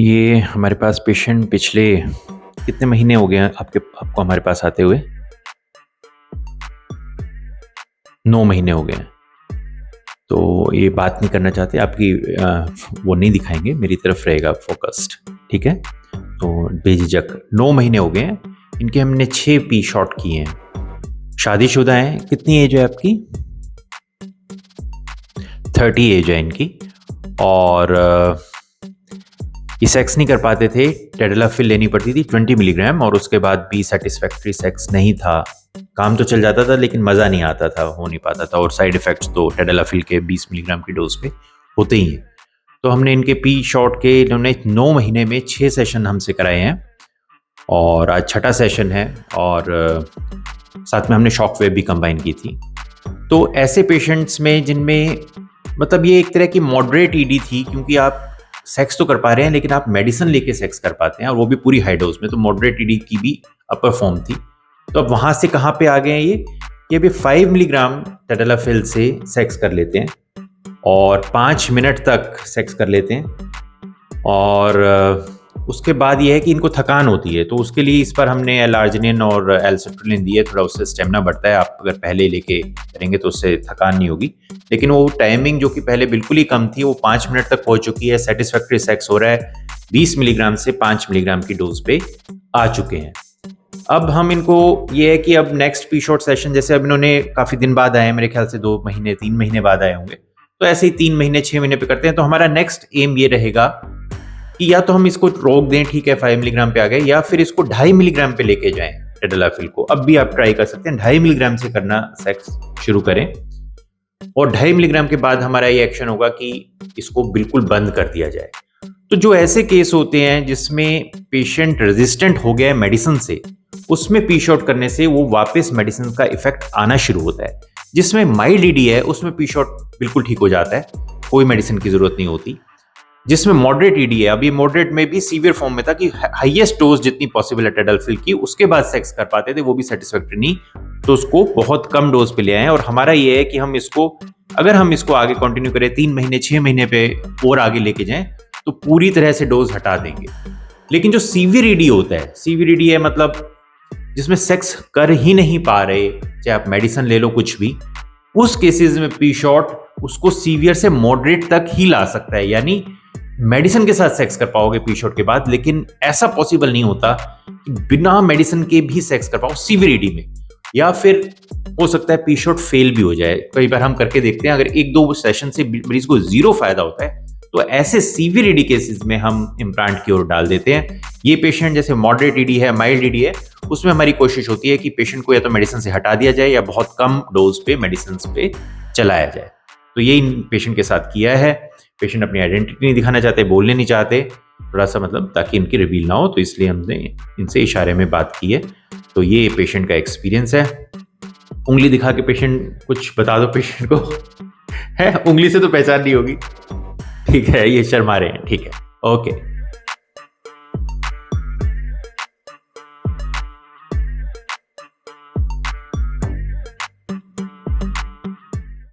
ये हमारे पास पेशेंट पिछले कितने महीने हो गए हैं आपको हमारे पास आते हुए? 9 महीने हो गए हैं। तो ये बात नहीं करना चाहते, आपकी वो नहीं दिखाएँगे, मेरी तरफ रहेगा फ़ोकस्ड, ठीक है? तो बेझिझक 9 महीने हो गए हैं, इनके हमने 6 पी शॉट किए हैं। शादीशुदा हैं, कितनी एज है आपकी? 30 एज है इनकी और ये सेक्स नहीं कर पाते थे, टेडलाफिल लेनी पड़ती थी 20 मिलीग्राम और उसके बाद भी सैटिस्फैक्टरी सेक्स नहीं था। काम तो चल जाता था लेकिन मज़ा नहीं आता था, हो नहीं पाता था और साइड इफ़ेक्ट्स तो टेडलाफिल के 20 मिलीग्राम की डोज़ पे होते ही हैं। तो हमने इनके पी शॉट के इन्होंने 9 महीने में 6 सेशन हमसे कराए हैं और आज छठा सेशन है और साथ में हमने शॉक वेव भी कंबाइन की थी। तो ऐसे पेशेंट्स में जिनमें मतलब ये एक तरह की मॉडरेट ईडी थी, क्योंकि आप सेक्स तो कर पा रहे हैं लेकिन आप मेडिसिन लेके सेक्स कर पाते हैं और वो भी पूरी हाई डोज में, तो मॉडरेट ईडी की भी अपर फॉर्म थी। तो अब वहाँ से कहाँ पे आ गए हैं ये कि अभी 5 मिलीग्राम टेडलाफिल से सेक्स कर लेते हैं और 5 मिनट तक सेक्स कर लेते हैं और उसके बाद ये है कि इनको थकान होती है, तो उसके लिए इस पर हमने एलार्जिनिन और एल्सिट्रिलिन दिए, थोड़ा उससे स्टेमिना बढ़ता है। आप अगर पहले लेके करेंगे तो उससे थकान नहीं होगी, लेकिन वो टाइमिंग जो कि पहले बिल्कुल ही कम थी वो 5 मिनट तक पहुंच चुकी है। सेटिस्फैक्टरी सेक्स हो रहा है, 20 मिलीग्राम से 5 मिलीग्राम की डोज पे आ चुके हैं। अब हम इनको ये है कि अब नेक्स्ट पी शॉट सेशन, जैसे अब इन्होंने काफ़ी दिन बाद आए हैं, मेरे ख्याल से 2 महीने 3 महीने बाद आए होंगे, तो ऐसे ही 3 महीने 6 महीने पे करते हैं। तो हमारा नेक्स्ट एम ये रहेगा कि या तो हम इसको रोक दें, ठीक है 5 मिलीग्राम पे आ गए, या फिर इसको 2.5 मिलीग्राम पे लेके जाएं टेडलाफिल को। अब भी आप ट्राई कर सकते हैं, 2.5 मिलीग्राम से करना सेक्स शुरू करें और 2.5 मिलीग्राम के बाद हमारा ये एक्शन होगा कि इसको बिल्कुल बंद कर दिया जाए। तो जो ऐसे केस होते हैं जिसमें पेशेंट रेजिस्टेंट हो गया है मेडिसिन से, उसमें पी शॉट करने से वो वापस मेडिसिन का इफेक्ट आना शुरू होता है। जिसमें माइल्ड ईडी है उसमें पी शॉट बिल्कुल ठीक हो जाता है, कोई मेडिसिन की जरूरत नहीं होती। जिसमें मॉडरेट ईडी है, अभी मॉडरेट में भी सीवियर फॉर्म में था कि हाईएस्ट डोज जितनी पॉसिबल है टेडलाफिल की, उसके बाद सेक्स कर पाते थे, वो भी सेटिस्फैक्टरी नहीं, तो उसको बहुत कम डोज पे ले आए। और हमारा ये है कि हम इसको, अगर हम इसको आगे कंटिन्यू करें 3 महीने 6 महीने पे और आगे लेके जाएं तो पूरी तरह से डोज हटा देंगे। लेकिन जो सीवियर ईडी होता है, सीवियर ईडी है मतलब जिसमें सेक्स कर ही नहीं पा रहे, चाहे आप मेडिसिन ले लो कुछ भी, उस केसेस में पी शॉट उसको सीवियर से मॉडरेट तक ही ला सकता है। यानी मेडिसिन के साथ सेक्स कर पाओगे पी शॉट के बाद, लेकिन ऐसा पॉसिबल नहीं होता कि बिना मेडिसिन के भी सेक्स कर पाओ सीवियर ईडी में। या फिर हो सकता है पी शॉट फेल भी हो जाए, कई बार हम करके देखते हैं, अगर 1-2 सेशन से मरीज को 0 फायदा होता है तो ऐसे सीवियर ईडी केसेस में हम इम्प्लांट की ओर डाल देते हैं। ये पेशेंट जैसे मॉडरेट ईडी है, माइल्ड ईडी है, उसमें हमारी कोशिश होती है कि पेशेंट को या तो मेडिसिन से हटा दिया जाए या बहुत कम डोज पे मेडिसिन पे चलाया जाए। तो ये इन पेशेंट के साथ किया है। पेशेंट अपनी आइडेंटिटी नहीं दिखाना चाहते, बोलने नहीं चाहते, थोड़ा सा मतलब ताकि इनकी रिवील ना हो, तो इसलिए हमने इनसे इशारे में बात की है। तो ये पेशेंट का एक्सपीरियंस है। उंगली दिखा के पेशेंट कुछ बता दो पेशेंट को है, उंगली से तो पहचान नहीं होगी, ठीक है, ये शर्मा रहे हैं, ठीक है, ओके।